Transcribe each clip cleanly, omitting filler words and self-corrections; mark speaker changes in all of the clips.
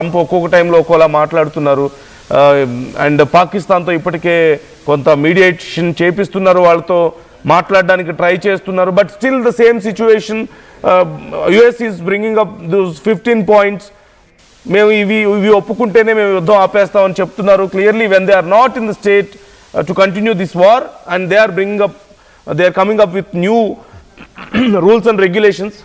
Speaker 1: Trump ఒక్కొక్క టైంలో ఒక్కోలా మాట్లాడుతున్నారు. అండ్ పాకిస్తాన్తో ఇప్పటికే కొంత మీడియేషన్ చేపిస్తున్నారు, వాళ్ళతో మాట్లాడడానికి ట్రై చేస్తున్నారు. But still the same situation. US is bringing up those 15 points. మేము ఇవి ఒప్పుకుంటేనే మేము యుద్ధం ఆపేస్తామని చెప్తున్నారు. Clearly when they are not in the state to continue this war and they are coming up with new rules and regulations.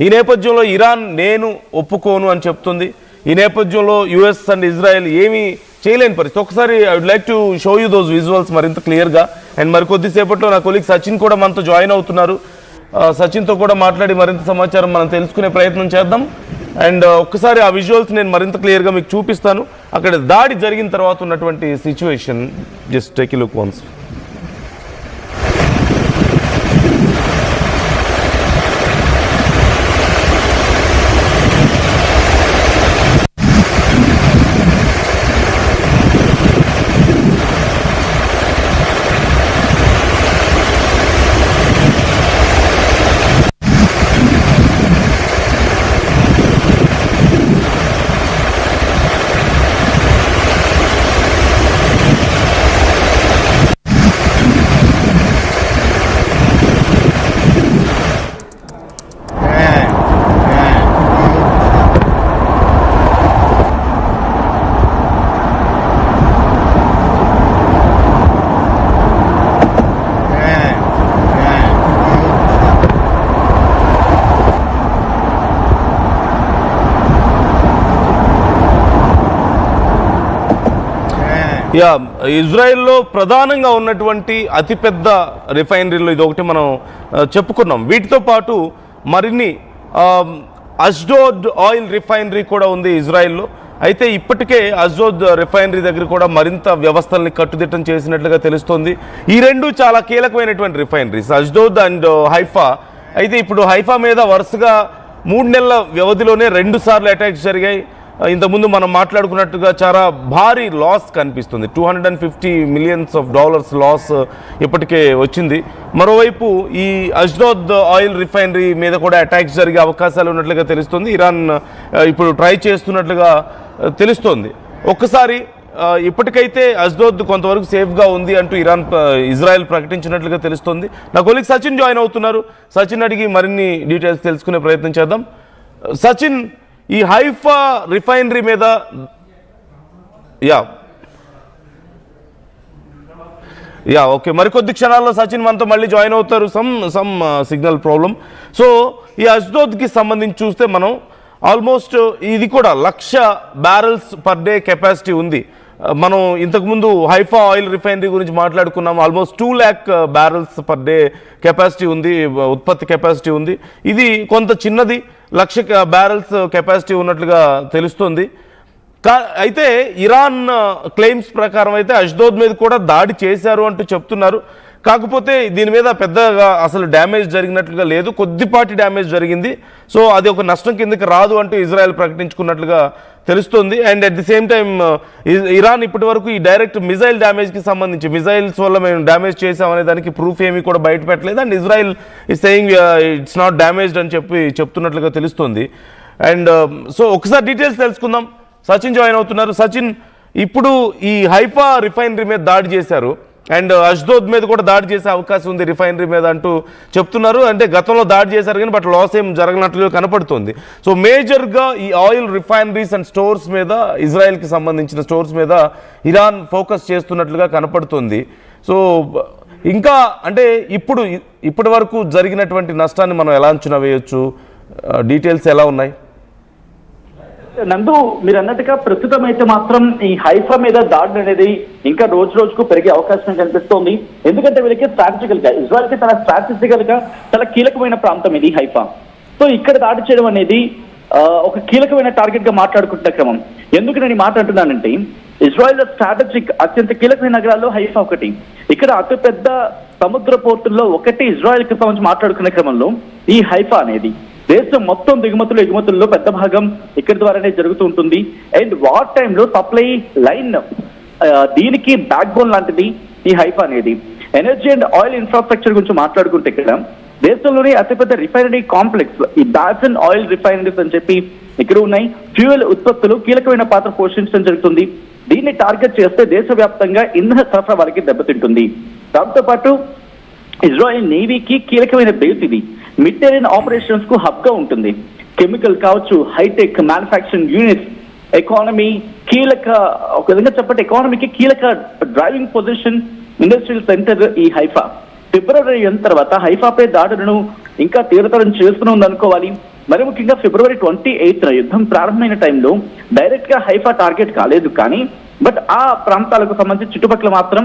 Speaker 1: ఈ నేపథ్యంలో Iran నేను ఒప్పుకోను అని చెప్తుంది. ఈ నేపథ్యంలో యుఎస్ అండ్ ఇజ్రాయెల్ ఏమీ చేయలేని పరిస్థితి. ఒకసారి I would like to show you those visuals మరింత క్లియర్గా. అండ్ మరి కొద్దిసేపట్లో నా కొలీగ్ సచిన్ కూడా మనతో జాయిన్ అవుతున్నారు. సచిన్తో కూడా మాట్లాడి మరింత సమాచారం మనం తెలుసుకునే ప్రయత్నం చేద్దాం. అండ్ ఒక్కసారి ఆ విజువల్స్ నేను మరింత క్లియర్గా మీకు చూపిస్తాను. అక్కడ దాడి జరిగిన తర్వాత ఉన్నటువంటి situation just take a look once. ఇజ్రాయెల్లో ప్రధానంగా ఉన్నటువంటి అతిపెద్ద రిఫైనరీలో ఇది ఒకటి మనం చెప్పుకున్నాం. వీటితో పాటు మరిన్ని అష్డోద్ ఆయిల్ రిఫైనరీ కూడా ఉంది ఇజ్రాయెల్లో. అయితే ఇప్పటికే అష్డోద్ రిఫైనరీ దగ్గర కూడా మరింత వ్యవస్థల్ని కట్టుదిట్టం చేసినట్లుగా తెలుస్తోంది. ఈ రెండు చాలా కీలకమైనటువంటి రిఫైనరీస్, అష్డోద్ అండ్ హైఫా. అయితే ఇప్పుడు హైఫా మీద వరుసగా 3 నెలల వ్యవధిలోనే 2 సార్లు అటాక్స్ జరిగాయి. ఇంతకుముందు మనం మాట్లాడుకున్నట్టుగా చాలా భారీ లాస్ కనిపిస్తుంది. $250 million లాస్ ఇప్పటికే వచ్చింది. మరోవైపు ఈ అష్డోద్ ఆయిల్ రిఫైనరీ మీద కూడా అటాక్స్ జరిగే అవకాశాలు ఉన్నట్లుగా తెలుస్తుంది. ఇరాన్ ఇప్పుడు ట్రై చేస్తున్నట్లుగా తెలుస్తోంది. ఒక్కసారి ఇప్పటికైతే అష్డోద్ కొంతవరకు సేఫ్గా ఉంది అంటూ ఇజ్రాయెల్ ప్రకటించినట్లుగా తెలుస్తుంది. నా కొలీగ్ సచిన్ జాయిన్ అవుతున్నారు. సచిన్ అడిగి మరిన్ని డీటెయిల్స్ తెలుసుకునే ప్రయత్నం చేద్దాం. సచిన్, ఈ హైఫా రిఫైనరీ మీద ఓకే, మరికొద్ది క్షణాల్లో సచిన్ మనతో మళ్ళీ జాయిన్ అవుతారు. Some signal problem. సో ఈ అష్డోద్కి సంబంధించి చూస్తే మనం ఆల్మోస్ట్ ఇది కూడా 1,00,000 barrels per day కెపాసిటీ ఉంది. మనం ఇంతకుముందు హైఫా ఆయిల్ రిఫైనరీ గురించి మాట్లాడుకున్నాం. Almost 2 lakh barrels per day capacity ఉంది, ఉత్పత్తి కెపాసిటీ ఉంది. ఇది కొంత చిన్నది, 1,00,000 barrels కెపాసిటీ ఉన్నట్లుగా తెలుస్తుంది. అయితే ఇరాన్ క్లెయిమ్స్ ప్రకారం అయితే అష్డోద్ మీద కూడా దాడి చేశారు అంటూ చెప్తున్నారు. కాకపోతే దీని మీద పెద్దగా అసలు డ్యామేజ్ జరిగినట్లుగా లేదు, కొద్దిపాటి డ్యామేజ్ జరిగింది. సో అది ఒక నష్టం కిందకి రాదు అంటూ ఇజ్రాయెల్ ప్రకటించుకున్నట్లుగా తెలుస్తుంది. And at the same time Iran ఇప్పటి వరకు ఈ డైరెక్ట్ మిజైల్ డ్యామేజ్కి సంబంధించి, మిజైల్స్ వల్ల మేము డ్యామేజ్ చేసామనే దానికి ప్రూఫ్ ఏమీ కూడా బయట పెట్టలేదు. And Israel is saying it's not damaged అని చెప్తున్నట్లుగా తెలుస్తుంది. అండ్ సో ఒకసారి డీటెయిల్స్ తెలుసుకుందాం. సచిన్ జాయిన్ అవుతున్నారు. సచిన్, ఇప్పుడు ఈ హైఫా రిఫైనరీ మీద దాడి చేశారు అండ్ అష్డోద్ మీద కూడా దాడి చేసే అవకాశం ఉంది రిఫైనరీ మీద అంటూ చెప్తున్నారు. అంటే గతంలో దాడి చేశారు కానీ బట్ లాస్ ఏం జరగనట్లుగా కనపడుతుంది. సో మేజర్గా ఈ ఆయిల్ రిఫైనరీస్ అండ్ స్టోర్స్ మీద, ఇజ్రాయెల్కి సంబంధించిన స్టోర్స్ మీద ఇరాన్ ఫోకస్ చేస్తున్నట్లుగా కనపడుతుంది. సో ఇంకా అంటే ఇప్పటి వరకు జరిగినటువంటి నష్టాన్ని మనం ఎలా అంచనా వేయొచ్చు? డీటెయిల్స్ ఎలా ఉన్నాయి?
Speaker 2: నందు, మీరు అన్నట్టుగా ప్రస్తుతం అయితే మాత్రం ఈ హైఫా మీద దాడి అనేది ఇంకా రోజు రోజుకు పెరిగే అవకాశం కనిపిస్తోంది. ఎందుకంటే వీళ్ళకి స్ట్రాటజికల్ గా, ఇజ్రాయెల్ కి తన స్ట్రాటజికల్ గా చాలా కీలకమైన ప్రాంతం ఇది హైఫా. సో ఇక్కడ దాడి చేయడం అనేది ఒక కీలకమైన టార్గెట్ గా మాట్లాడుకుంటున్న క్రమం. ఎందుకు నేను ఈ మాట అంటున్నానంటే, ఇజ్రాయెల్ స్ట్రాటజిక్ అత్యంత కీలకమైన నగరాల్లో హైఫా ఒకటి. ఇక్కడ అతిపెద్ద సముద్ర పోర్టుల్లో ఒకటి ఇజ్రాయెల్ కి సంబంధించి మాట్లాడుకునే క్రమంలో ఈ హైఫా అనేది దేశం మొత్తం దిగుమతులు ఎగుమతుల్లో పెద్ద భాగం ఇక్కడి ద్వారానే జరుగుతూ ఉంటుంది. అండ్ వార్ టైంలో సప్లై లైన్ దీనికి బ్యాక్ బోన్ లాంటిది ఈ హైఫా అనేది. ఎనర్జీ అండ్ ఆయిల్ ఇన్ఫ్రాస్ట్రక్చర్ గురించి మాట్లాడుకుంటే ఇక్కడ దేశంలోనే అతిపెద్ద రిఫైనరీ కాంప్లెక్స్ ఈ బాసన్ ఆయిల్ రిఫైనరీస్ అని చెప్పి ఇక్కడ ఉన్నాయి. ఫ్యూయల్ ఉత్పత్తులు కీలకమైన పాత్ర పోషించడం జరుగుతుంది. దీన్ని టార్గెట్ చేస్తే దేశవ్యాప్తంగా ఇంధన సరఫరా వారికి దెబ్బతింటుంది. దాంతో పాటు ఇజ్రాయెల్ నేవీకి కీలకమైన బేస్ ఇది. మిడ్టెరేనియన్ ఆపరేషన్స్ కు హబ్ గా ఉంటుంది. కెమికల్ కావచ్చు, హైటెక్ మ్యానుఫాక్చరింగ్ యూనిట్స్, ఎకానమీ కీలక, ఒక విధంగా చెప్పండి ఎకానమీకి కీలక డ్రైవింగ్ పొజిషన్, ఇండస్ట్రియల్ సెంటర్ ఈ హైఫా. ఫిబ్రవరి తర్వాత హైఫాపై దాడులను ఇంకా తీవ్రతరం చేస్తూనే అనుకోవాలి. మరి ముఖ్యంగా ఫిబ్రవరి 28న యుద్ధం ప్రారంభమైన టైంలో డైరెక్ట్ గా హైఫా టార్గెట్ కాలేదు, కానీ బట్ ఆ ప్రాంతాలకు సంబంధించి చుట్టుపక్కల మాత్రం